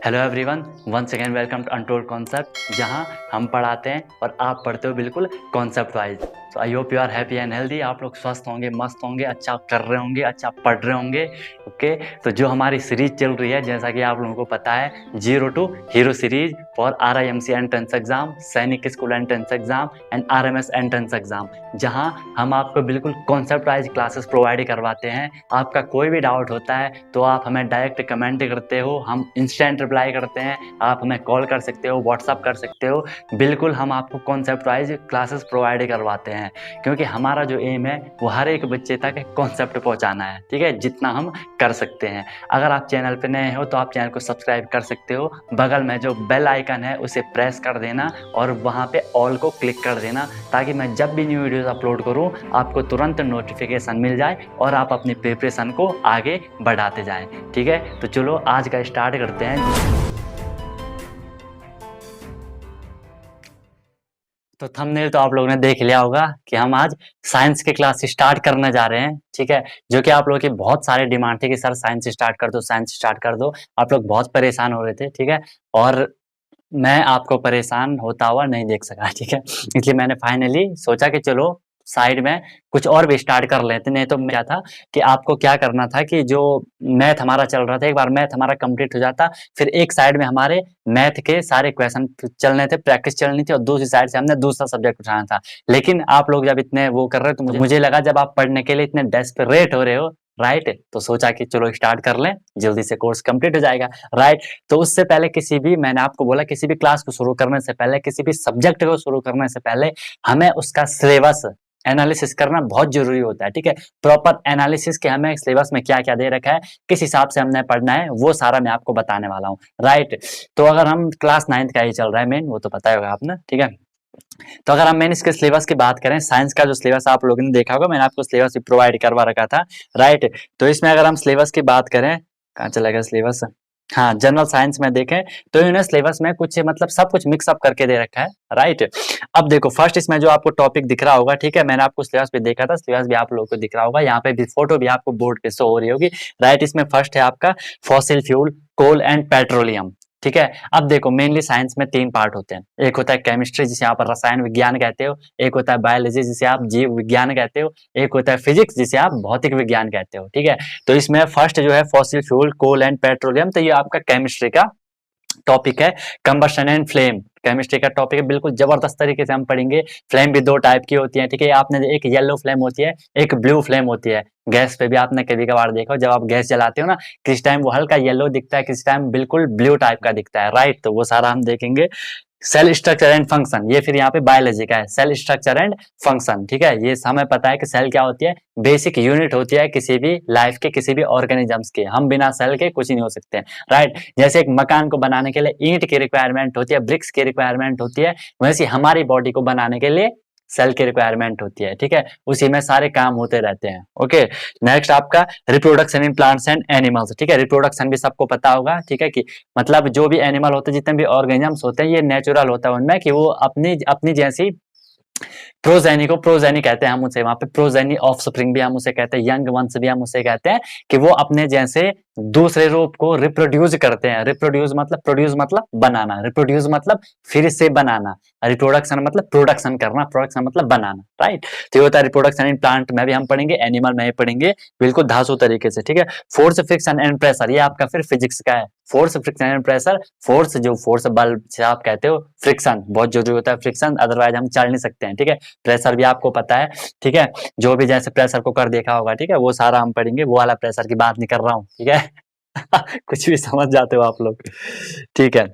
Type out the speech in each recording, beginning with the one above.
Hello everyone, once again welcome to untold concept, जहां हम पढ़ाते हैं और आप पढ़ते हो बिल्कुल कॉन्सेप्ट वाइज। तो I hope you are happy and healthy. आप लोग स्वस्थ होंगे, मस्त होंगे, अच्छा कर रहे होंगे, अच्छा पढ़ रहे होंगे। ओके, तो जो हमारी सीरीज चल रही है, जैसा कि आप लोगों को पता है, zero to hero series for RIMC entrance exam, Sainik School entrance exam and RMS entrance exam, जहां हम आपको बिल्कुल कॉन्सेप्ट वाइज क्लासेस प्रोवाइड करवाते हैं। आपका कोई भी डाउट होता है तो आप हमें डायरेक्ट कमेंट करते हो, हम इंस्टेंट रिप्लाई करते हैं। आप हमें कॉल कर सकते हो, व्हाट्सअप कर सकते हो। बिल्कुल हम आपको कॉन्सेप्ट वाइज क्लासेस प्रोवाइड करवाते हैं, क्योंकि हमारा जो एम है वो हर एक बच्चे तक कॉन्सेप्ट पहुंचाना है। ठीक है, जितना हम कर सकते हैं। अगर आप चैनल पे नए हो तो आप चैनल को सब्सक्राइब कर सकते हो। बगल में जो बेल आइकन है उसे प्रेस कर देना और वहाँ पे ऑल को क्लिक कर देना, ताकि मैं जब भी न्यू वीडियोस अपलोड करूँ आपको तुरंत नोटिफिकेशन मिल जाए और आप अपनी प्रिपरेशन को आगे बढ़ाते जाएं। ठीक है, तो चलो आज का स्टार्ट करते हैं। तो थंबनेल तो आप लोगों ने देख लिया होगा कि हम आज साइंस की क्लास स्टार्ट करने जा रहे हैं। ठीक है, जो कि आप लोगों की बहुत सारे डिमांड थी कि सर साइंस स्टार्ट कर दो, साइंस स्टार्ट कर दो। आप लोग बहुत परेशान हो रहे थे। ठीक है, और मैं आपको परेशान होता हुआ नहीं देख सका। ठीक है, इसलिए मैंने फाइनली सोचा कि चलो साइड में कुछ और भी स्टार्ट कर लेते। नहीं तो क्या था कि आपको क्या करना था कि जो मैथ हमारा चल रहा था, एक बार मैथ हमारा कंप्लीट हो जाता, फिर एक साइड में हमारे मैथ के सारे क्वेश्चन चलने थे, प्रैक्टिस चलनी थी, और दूसरी साइड से हमने दूसरा सब्जेक्ट उठाना था। लेकिन आप लोग जब इतने वो कर रहे हो तो मुझे लगा जब आप पढ़ने के लिए इतने डेस्परेट हो रहे हो, राइट, तो सोचा कि चलो स्टार्ट कर लें, जल्दी से कोर्स कंप्लीट हो जाएगा। राइट, तो उससे पहले मैंने आपको बोला किसी भी क्लास को शुरू करने से पहले, किसी भी सब्जेक्ट को शुरू करने से पहले हमें उसका सिलेबस एनालिसिस करना बहुत जरूरी होता है। ठीक है, प्रॉपर एनालिसिस के हमें सिलेबस में क्या क्या दे रखा है, किस हिसाब से हमने पढ़ना है, वो सारा मैं आपको बताने वाला हूँ। राइट, तो अगर हम क्लास 9th का ही चल रहा है मेन, वो तो पता ही होगा आपने। ठीक है, तो अगर हम मेन इसके सिलेबस की बात करें, साइंस का जो सिलेबस आप लोगों ने देखा होगा, मैंने आपको सिलेबस भी प्रोवाइड करवा रखा था। राइट, तो इसमें अगर हम सिलेबस की बात करें, कहाँ चला गया सिलेबस, हाँ, जनरल साइंस में देखें तो इन्होंने सिलेबस में कुछ मतलब सब कुछ मिक्सअप करके दे रखा है। राइट, अब देखो फर्स्ट इसमें जो आपको टॉपिक दिख रहा होगा, ठीक है, मैंने आपको सिलेबस पे देखा था, सिलेबस भी आप लोगों को दिख रहा होगा, यहाँ पे भी फोटो भी आपको बोर्ड पे शो हो रही होगी। राइट, इसमें फर्स्ट है आपका fossil fuel, coal and petroleum. ठीक है, अब देखो मेनली साइंस में 3 पार्ट होते हैं। एक होता है केमिस्ट्री, जिसे आप रसायन विज्ञान कहते हो। एक होता है बायोलॉजी, जिसे आप जीव विज्ञान कहते हो। एक होता है फिजिक्स, जिसे आप भौतिक विज्ञान कहते हो। ठीक है, तो इसमें फर्स्ट जो है fossil fuel, coal and petroleum, तो ये आपका केमिस्ट्री का टॉपिक है। कंबशन एंड फ्लेम केमिस्ट्री का टॉपिक है, बिल्कुल जबरदस्त तरीके से हम पढ़ेंगे। फ्लेम भी 2 टाइप की होती है। ठीक है, आपने एक येलो फ्लेम होती है, एक ब्लू फ्लेम होती है। गैस पे भी आपने कभी कभार देखा हो, जब आप गैस जलाते हो ना, किस टाइम वो हल्का येलो दिखता है, किस टाइम बिल्कुल ब्लू टाइप का दिखता है। राइट, तो वो सारा हम देखेंगे। सेल स्ट्रक्चर एंड फंक्शन, ये फिर यहाँ पे बायोलॉजी का है, सेल स्ट्रक्चर एंड फंक्शन। ठीक है, ये हमें पता है कि सेल क्या होती है, बेसिक यूनिट होती है किसी भी लाइफ के, किसी भी ऑर्गेनिजम्स के। हम बिना सेल के कुछ नहीं हो सकते हैं। राइट, जैसे एक मकान को बनाने के लिए ईंट की रिक्वायरमेंट होती है, ब्रिक्स की रिक्वायरमेंट होती है, वैसे हमारी बॉडी को बनाने के लिए सेल की रिक्वायरमेंट होती है। ठीक है, उसी में सारे काम होते रहते हैं। ओके, नेक्स्ट आपका reproduction in plants and animals. ठीक है, रिप्रोडक्शन भी सबको पता होगा। ठीक है, कि मतलब जो भी एनिमल होते हैं, जितने भी ऑर्गेनिजम्स होते हैं, ये नेचुरल होता है उनमें कि वो अपनी अपनी जैसी प्रोजेनी को प्रोजेनी कहते हैं हम उसे, वहां पे प्रोजेनी ऑफस्प्रिंग भी हम उसे कहते हैं, यंग वंस भी हम उसे कहते हैं, कि वो अपने जैसे दूसरे रूप को रिप्रोड्यूस करते हैं। रिप्रोड्यूस मतलब प्रोड्यूस मतलब बनाना, रिप्रोड्यूस मतलब फिर से बनाना, रिप्रोडक्शन मतलब प्रोडक्शन करना, प्रोडक्शन मतलब बनाना। राइट, तो ये होता है रिप्रोडक्शन इन प्लांट में भी हम पढ़ेंगे, एनिमल में भी पढ़ेंगे, बिल्कुल धांसू तरीके से। ठीक है, फोर्स फ्रिक्शन एंड प्रेशर, ये आपका फिर फिजिक्स का है। Force friction and pressure, force जो फोर्स बल से आप कहते हो, फ्रिक्शन बहुत जरूरी होता है, फ्रिक्शन अदरवाइज हम चल नहीं सकते हैं। ठीक है, प्रेशर भी आपको पता है। ठीक है, जो भी जैसे प्रेशर कुकर देखा होगा, ठीक है, वो सारा हम पढ़ेंगे, वो वाला प्रेशर की बात नहीं कर रहा हूँ। ठीक है, कुछ भी समझ जाते हो आप लोग। ठीक है,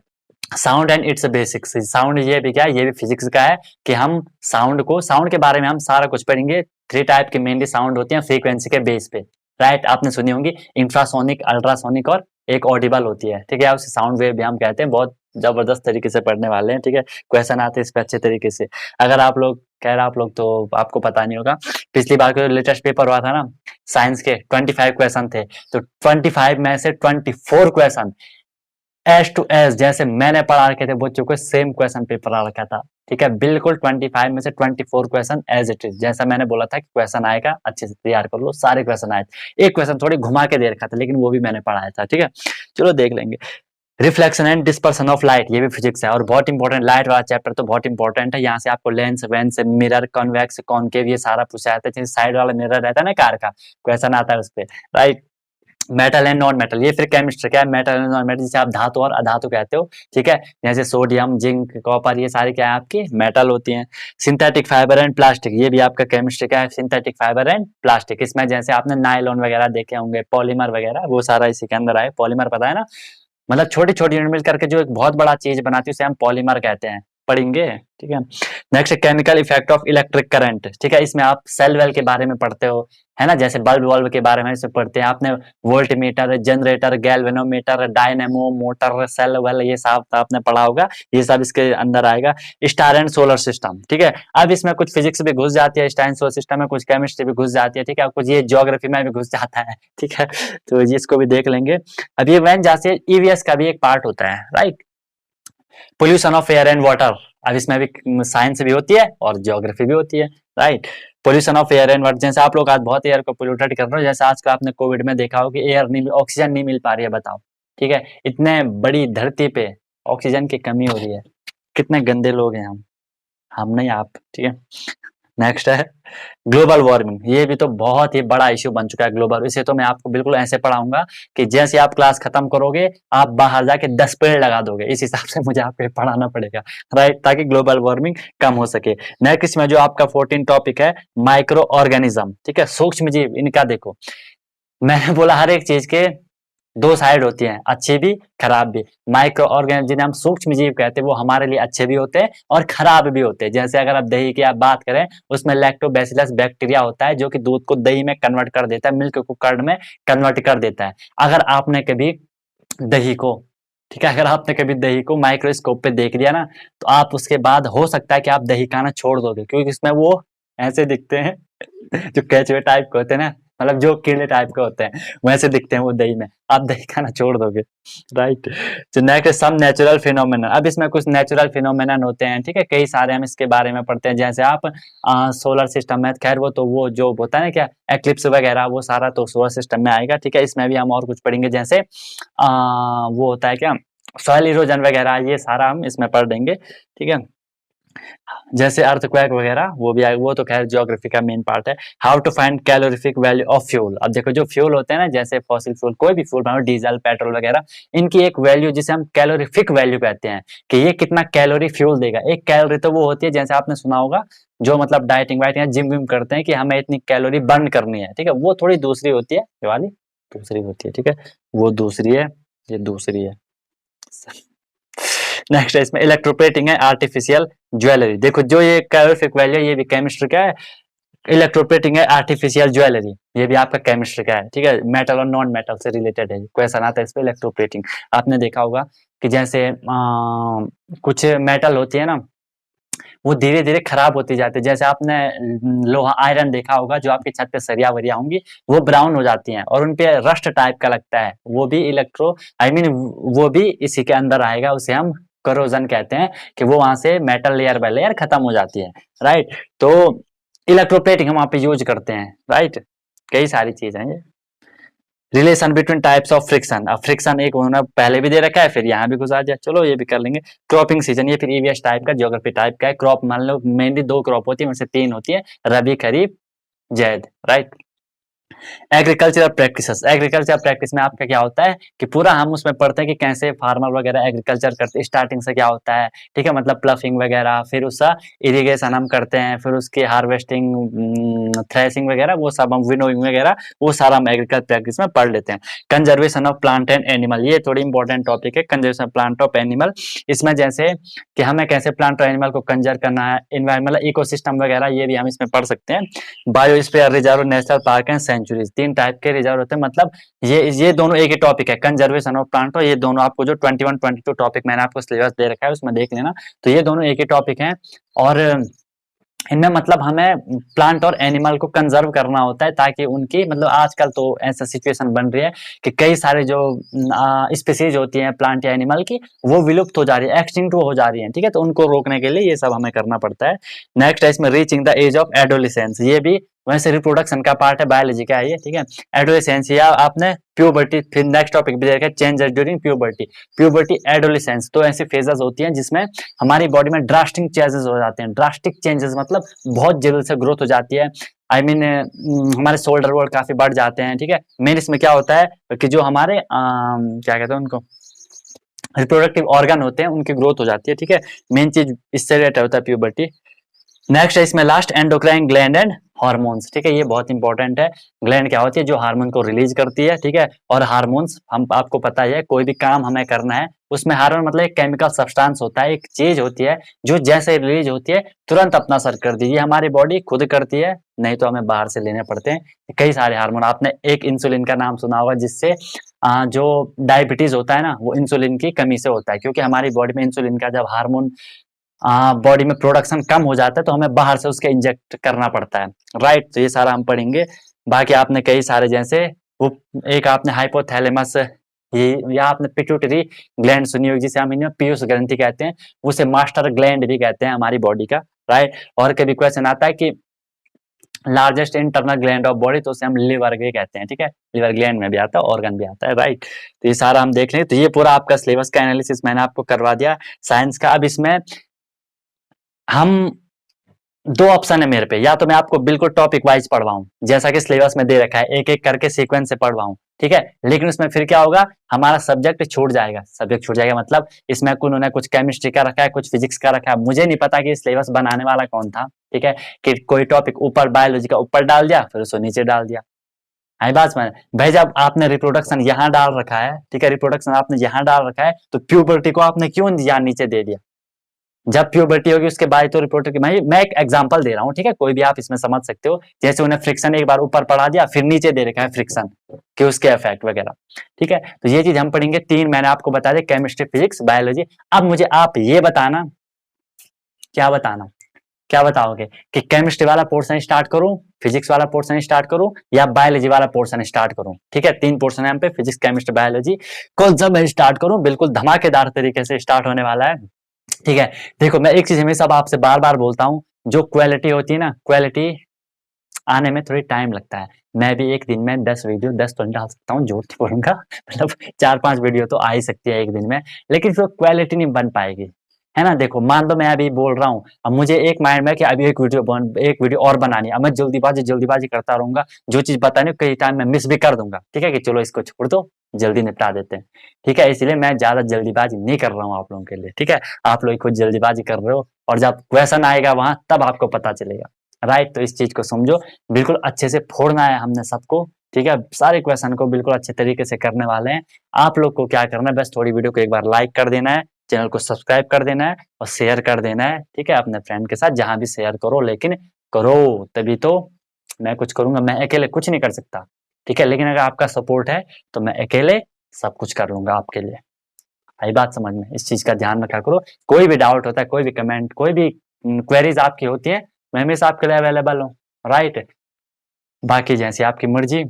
sound and it's basics, sound ये भी क्या है, ये भी फिजिक्स का है, कि हम साउंड के बारे में हम सारा कुछ पढ़ेंगे। 3 टाइप के मेनली साउंड होती हैं फ्रीक्वेंसी के बेस पे। राइट, आपने सुनी होंगी, इंफ्रासोनिक, अल्ट्रासोनिक और एक ऑडिबल होती है। ठीक है, उसे साउंड वेव भी हम कहते हैं। बहुत जबरदस्त तरीके से पढ़ने वाले हैं। ठीक है, क्वेश्चन आते हैं इस पे अच्छे तरीके से। अगर आप लोग कह रहे, आप लोग तो आपको पता नहीं होगा, पिछली बार का जो लेटेस्ट पेपर हुआ था ना साइंस के, 25 क्वेश्चन थे, तो 25 में से 24 क्वेश्चन एस टू एस जैसे मैंने पढ़ा रखे थे बच्चों को, सेम क्वेश्चन पेपर आ रखा था। ठीक है, बिल्कुल 25 में से 24 क्वेश्चन एज इट इज, जैसा मैंने बोला था कि क्वेश्चन आएगा, अच्छे से तैयार कर लो, सारे क्वेश्चन आए थे। एक क्वेश्चन थोड़ी घुमा के दे रखा था, लेकिन वो भी मैंने पढ़ाया था। ठीक है, चलो देख लेंगे। Reflection and dispersion of light, ये भी फिजिक्स है और बहुत इंपॉर्टेंट, लाइट वाला चैप्टर तो बहुत इंपॉर्टेंट है। यहाँ से आपको लेंस वेंस मिरर कॉन्वेक्स कॉनकेव ये सारा पूछा जाता है। जैसे साइड वाला मिरर रहता है ना कार का, क्वेश्चन आता है उस पर, right. Metal and non metal, ये फिर केमिस्ट्री क्या है, मेटल एंड नॉन मेटल, जिसे आप धातु और अधातु कहते हो, ठीक है। जैसे सोडियम जिंक कॉपर ये सारी क्या है आपकी मेटल होती हैं। सिंथेटिक फाइबर एंड प्लास्टिक, ये भी आपका केमिस्ट्री का है, सिंथेटिक फाइबर एंड प्लास्टिक। इसमें जैसे आपने नायलॉन वगैरह देखे होंगे, पॉलीमर वगैरह, वो सारा इसी के अंदर आए। पॉलीमर पता है ना, मतलब छोटी छोटी यूनिट मिल करके जो एक बहुत बड़ा चीज बनाती है उसे हम पॉलीमर कहते हैं, पढ़ेंगे, ठीक है। Next chemical effect of electric current, ठीक है। इसमें आप सेल वेल के बारे में पढ़ते हो, है ना, जैसे बल्ब वल्ब के बारे में इसमें पढ़ते हैं आपने। Voltmeter, generator, galvanometer, dynamo, motor, cell well, ये सब आपने पढ़ा होगा, ये सब इसके अंदर आएगा। स्टार एंड सोलर सिस्टम, ठीक है। अब इसमें कुछ फिजिक्स भी घुस जाती है, स्टार एंड सोलर सिस्टम में कुछ केमिस्ट्री भी घुस जाती है, ठीक है। कुछ ये ज्योग्राफी में भी घुस जाता है, ठीक है, तो इसको भी देख लेंगे। अब ये वैन जैसे ईवीएस का भी एक पार्ट होता है, right. Pollution of air and water, अब इसमें भी साइंस भी होती है और ज्योग्राफी भी होती है, right. Pollution of air and water, जैसे आप लोग आज बहुत एयर को पोल्यूटेड कर रहे हो, जैसे आज का आपने कोविड में देखा हो कि एयर नहीं, ऑक्सीजन नहीं मिल पा रही है, बताओ, ठीक है। इतने बड़ी धरती पे ऑक्सीजन की कमी हो रही है, कितने गंदे लोग हैं हम नहीं आप, ठीक है। नेक्स्ट है ग्लोबल वार्मिंग, ये भी तो बहुत ही बड़ा इश्यू बन चुका है ग्लोबल। इसे तो मैं आपको बिल्कुल ऐसे पढ़ाऊंगा कि जैसे आप क्लास खत्म करोगे आप बाहर जाके 10 पेड़ लगा दोगे, इस हिसाब से मुझे आपको पढ़ाना पड़ेगा, राइट, ताकि ग्लोबल वार्मिंग कम हो सके। नेक्स्ट में जो आपका 14 टॉपिक है माइक्रो ऑर्गेनिज्म, ठीक है, सूक्ष्म जीव। इनका देखो, मैंने बोला हर एक चीज के दो साइड होती हैं, अच्छी भी खराब भी। माइक्रो ऑर्गेनिज्म जिन्हें हम सूक्ष्म जीव कहते हैं वो हमारे लिए अच्छे भी होते हैं और खराब भी होते हैं। जैसे अगर आप दही की आप बात करें, उसमें लैक्टोबैसिलस बैक्टीरिया होता है जो कि दूध को दही में कन्वर्ट कर देता है, मिल्क को कर्ड में कन्वर्ट कर देता है। अगर आपने कभी दही को, ठीक है, अगर आपने कभी दही को माइक्रोस्कोप पे देख लिया ना, तो आप उसके बाद हो सकता है कि आप दही खाना छोड़ दोगे, क्योंकि इसमें वो ऐसे दिखते हैं जो केचुए टाइप के होते हैं ना, मतलब जो कीड़े टाइप के होते हैं वैसे दिखते हैं वो दही में, आप दही खाना छोड़ दोगे, राइट। तो नेक्स्ट सम नेचुरल फिनोमेनन, अब इसमें कुछ नेचुरल फिनोमेनन होते हैं, ठीक है, कई सारे हम इसके बारे में पढ़ते हैं। जैसे आप सोलर सिस्टम में, खैर वो तो वो जो होता है ना क्या एक्लिप्स वगैरह, वो सारा तो सोलर सिस्टम में आएगा, ठीक है। इसमें भी हम और कुछ पढ़ेंगे, जैसे वो होता है क्या सॉइल इरोजन वगैरह, ये सारा हम इसमें पढ़ देंगे, ठीक है। जैसे अर्थक्वेक वगैरह वो भी आएगा, वो तो खैर ज्योग्राफी का मेन पार्ट है। How to find calorific value of fuel, अब देखो जो फ्यूल होते हैं ना, जैसे फॉसिल फ्यूल, कोई भी फ्यूल, डीजल पेट्रोल वगैरह, इनकी एक वैल्यू जिसे हम कैलोरीफिक वैल्यू कहते हैं कि ये कितना कैलोरी फ्यूल देगा। एक कैलोरी तो वो होती है, जैसे आपने सुना होगा जो मतलब डाइटिंग वाइटिंग जिम विम करते हैं कि हमें इतनी कैलोरी बर्न करनी है, ठीक है, वो थोड़ी दूसरी होती है, ये वाली दूसरी होती है, ठीक है, वो दूसरी है, ये दूसरी है। नेक्स्ट है इसमें इलेक्ट्रोप्लेटिंग है आर्टिफिशियल ज्वेलरी, देखो जो ये कैलोरीफिक वैल्यू ये भी केमिस्ट्री का है। इलेक्ट्रोप्लेटिंग है आर्टिफिशियल ज्वेलरी, ये भी आपका केमिस्ट्री का है, ठीक है, मेटल और नॉन मेटल से रिलेटेड है, क्वेश्चन आता है इस पे इलेक्ट्रोप्लेटिंग। आपने देखा होगा कि जैसे कुछ मेटल होती है ना, वो धीरे धीरे खराब होती जाती है। जैसे आपने लोहा आयरन देखा होगा, जो आपकी छत पे सरिया वरिया होंगी वो ब्राउन हो जाती हैं और उनपे रस्ट टाइप का लगता है, वो भी इलेक्ट्रो वो भी इसी के अंदर आएगा, उसे हम करोजन कहते हैं कि वो वहां से मेटल लेयर बाय लेयर खत्म हो जाती है, राइट। तो इलेक्ट्रोप्लेटिंग हम वहां पे यूज करते हैं, राइट, कई सारी चीजें हैं ये। Relation between types of friction, अब फ्रिक्शन एक उन्होंने पहले भी दे रखा है, फिर यहाँ भी गुजार दिया, चलो ये भी कर लेंगे। क्रॉपिंग सीजन, ये फिर ईवीएस टाइप का ज्योग्राफी टाइप का है। क्रॉप मान लो मेनली 2 क्रॉप होती है, उनमें से 3 होती है, rabi kharif zaid, right. Agricultural practices, agriculture practice में आपका क्या होता है कि पूरा हम उसमें पढ़ते हैं कि कैसे फार्मर वगैरह एग्रीकल्चर करते हैं, स्टार्टिंग से क्या होता है, ठीक है, मतलब प्लफिंग वगैरह, फिर उसका इरिगेशन हम करते हैं, फिर उसकी हार्वेस्टिंग थ्रेसिंग वगैरह, वो सब हम विनोइंग वगैरह, वो सारा हम एग्रीकल्चर प्रैक्टिस में पढ़ लेते हैं। Conservation of plant and animal, ये थोड़ी इंपॉर्टेंट टॉपिक है, conservation of plant of animal. इसमें जैसे कि हमें कैसे प्लांट और एनिमल को कंजर्व करना है, इन्वायरमेंटल इकोसिस्टम वगैरह, ये भी हम इसमें पढ़ सकते हैं। Biosphere reserve, national park and sanctuaries, 3 type के रिजर्व होते हैं, मतलब ये दोनों एक ही टॉपिक है, कंजर्वेशन ऑफ प्लांट, और ये दोनों आपको जो 21 22 टॉपिक मैंने आपको सिलेबस दे रखा है उसमें देख लेना, तो ये दोनों एक ही टॉपिक हैं। और इनमें मतलब हमें प्लांट और एनिमल को कंजर्व करना होता है, ताकि उनकी मतलब आजकल तो ऐसा सिचुएशन बन रही है कि कई सारे जो स्पीसीज होती हैं प्लांट या एनिमल की, वो विलुप्त हो जा रही है, एक्सटिंक्ट हो जा रही है, ठीक है, तो उनको रोकने के लिए ये सब हमें करना पड़ता है। नेक्स्ट है इसमें reaching the age of adolescence, ये भी वैसे रिप्रोडक्शन का पार्ट है, बायोलॉजी का है ये, ठीक है। एडोलेसेंस या आपने प्यूबर्टी, फिर नेक्स्ट टॉपिक भी देखा changes during puberty, puberty adolescence, तो ऐसी फेजेस होती हैं जिसमें हमारी बॉडी में ड्रास्टिक चेंजेस हो जाते हैं। ड्रास्टिक चेंजेस मतलब बहुत जल्द से ग्रोथ हो जाती है, आई मीन हमारे शोल्डर वोल्डर काफी बढ़ जाते हैं, ठीक है। मेन इसमें क्या होता है कि जो हमारे क्या कहते हैं उनको, रिप्रोडक्टिव ऑर्गन होते हैं, उनकी ग्रोथ हो जाती है, ठीक है। मेन चीज इससे रिलेटेड होता है प्यूबर्टी। नेक्स्ट है इसमें last endocrine gland and hormones, ठीक है। ये बहुत इंपॉर्टेंट है। ग्लैंड क्या होती है, जो हार्मोन को रिलीज करती है, ठीक है। और हार्मोन्स हम आपको पता ही है, कोई भी काम हमें करना है उसमें हार्मोन मतलब एक केमिकल सब्सटेंस होता है, एक चीज होती है जो जैसे रिलीज होती है तुरंत अपना असर कर दी, ये हमारी बॉडी खुद करती है, नहीं तो हमें बाहर से लेने पड़ते हैं कई सारे हार्मोन। आपने एक इंसुलिन का नाम सुना होगा, जिससे जो डायबिटीज होता है ना, वो इंसुलिन की कमी से होता है, क्योंकि हमारी बॉडी में इंसुलिन का जब हार्मोन बॉडी में प्रोडक्शन कम हो जाता है तो हमें बाहर से उसके इंजेक्ट करना पड़ता है, राइट। तो ये सारा हम पढ़ेंगे। बाकी आपने कई सारे जैसे वो एक आपने हाइपोथैलेमस, ये या आपने पिट्यूटरी ग्लैंड सुनी होगी, जिसे हम इन्हें पीयूष ग्रंथि कहते हैं, उसे मास्टर ग्लैंड भी कहते हैं हमारी बॉडी का, राइट। और कभी क्वेश्चन आता है कि largest internal gland of body, तो उसे हम लिवर भी कहते हैं, ठीक है। लिवर ग्लैंड में भी आता है, ऑर्गन भी आता है, राइट। तो ये सारा हम देख लें। तो ये पूरा आपका सिलेबस का एनालिसिस मैंने आपको करवा दिया साइंस का। अब इसमें हम दो ऑप्शन है मेरे पे, या तो मैं आपको बिल्कुल टॉपिक वाइज पढ़वाऊं जैसा कि सिलेबस में दे रखा है, एक एक करके सीक्वेंस से पढ़वाऊं, ठीक है। लेकिन उसमें फिर क्या होगा, हमारा सब्जेक्ट छूट जाएगा। सब्जेक्ट छूट जाएगा मतलब इसमें उन्होंने कुछ केमिस्ट्री का रखा है, कुछ फिजिक्स का रखा है, मुझे नहीं पता कि सिलेबस बनाने वाला कौन था, ठीक है। कि कोई टॉपिक ऊपर बायोलॉजी का ऊपर डाल दिया, फिर उसको नीचे डाल दिया। आई बात में भाई, जब आपने रिप्रोडक्शन यहाँ डाल रखा है, ठीक है, रिप्रोडक्शन आपने यहाँ डाल रखा है, तो प्यूबर्टी को आपने क्यों यहाँ नीचे दे दिया। जब प्यूबर्टी होगी उसके बाद तो रिपोर्टर की, मैं एक एग्जांपल दे रहा हूँ, ठीक है, कोई भी आप इसमें समझ सकते हो। जैसे उन्हें फ्रिक्शन एक बार ऊपर पढ़ा दिया, फिर नीचे दे रखा है फ्रिक्शन कि उसके इफेक्ट वगैरह, ठीक है। तो ये चीज हम पढ़ेंगे। तीन मैंने आपको बता दिया, केमिस्ट्री, फिजिक्स, बायोलॉजी। अब मुझे आप ये बताना, क्या बताओगे कि केमिस्ट्री वाला पोर्शन स्टार्ट करूं, फिजिक्स वाला पोर्शन स्टार्ट करूं, या बायोलॉजी वाला पोर्शन स्टार्ट करूं, ठीक है। तीन पोर्शन है यहाँ पे, फिजिक्स, केमिस्ट्री, बायोलॉजी। कौन सा मैं स्टार्ट करूं, बिल्कुल धमाकेदार तरीके से स्टार्ट होने वाला है, ठीक है। देखो मैं एक चीज हमेशा आपसे बार बार बोलता हूँ, जो क्वालिटी होती है ना, क्वालिटी आने में थोड़ी टाइम लगता है। मैं भी एक दिन में 10 वीडियो 10 तो नहीं डाल सकता हूँ, झूठ नहीं बोलूंगा, मतलब 4-5 वीडियो तो आ ही सकती है एक दिन में, लेकिन फिर क्वालिटी नहीं बन पाएगी, है ना। देखो मान लो मैं अभी बोल रहा हूँ, अब मुझे एक माइंड में कि अभी एक वीडियो और बनानी है, अब मैं जल्दीबाजी करता रहूंगा, जो चीज बतानी कई टाइम में मिस भी कर दूंगा, ठीक है, कि चलो इसको छोड़ दो, जल्दी निपटा देते हैं, ठीक है। इसलिए मैं ज्यादा जल्दीबाजी नहीं कर रहा हूँ आप लोगों के लिए, ठीक है। आप लोग खुद जल्दीबाजी कर रहे हो, और जब क्वेश्चन आएगा वहां तब आपको पता चलेगा, राइट। तो इस चीज को समझो, बिल्कुल अच्छे से फोड़ना है हमने सबको, ठीक है। सारे क्वेश्चन को बिल्कुल अच्छे तरीके से करने वाले हैं। आप लोग को क्या करना है, बस थोड़ी वीडियो को एक बार लाइक कर देना है, चैनल को सब्सक्राइब कर देना है और शेयर कर देना है, ठीक है, अपने फ्रेंड के साथ। जहां भी शेयर करो, लेकिन करो, तभी तो मैं कुछ करूंगा, मैं अकेले कुछ नहीं कर सकता, ठीक है। लेकिन अगर आपका सपोर्ट है तो मैं अकेले सब कुछ कर लूंगा आपके लिए। आई बात समझ में, इस चीज का ध्यान रखा करो। कोई भी डाउट होता है, कोई भी कमेंट, कोई भी क्वेरीज आपकी होती है, मैं हमेशा आपके लिए अवेलेबल हूँ, राइट। बाकी जैसी आपकी मर्जी,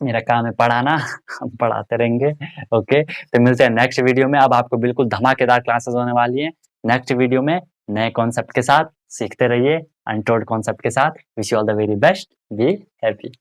मेरा काम है पढ़ाना, हम पढ़ाते रहेंगे, ओके। तो मिलते हैं नेक्स्ट वीडियो में। अब आपको बिल्कुल धमाकेदार क्लासेस होने वाली है नेक्स्ट वीडियो में, नए कॉन्सेप्ट के साथ। सीखते रहिए अनटोल्ड कॉन्सेप्ट के साथ। Wish you all the very best, be happy.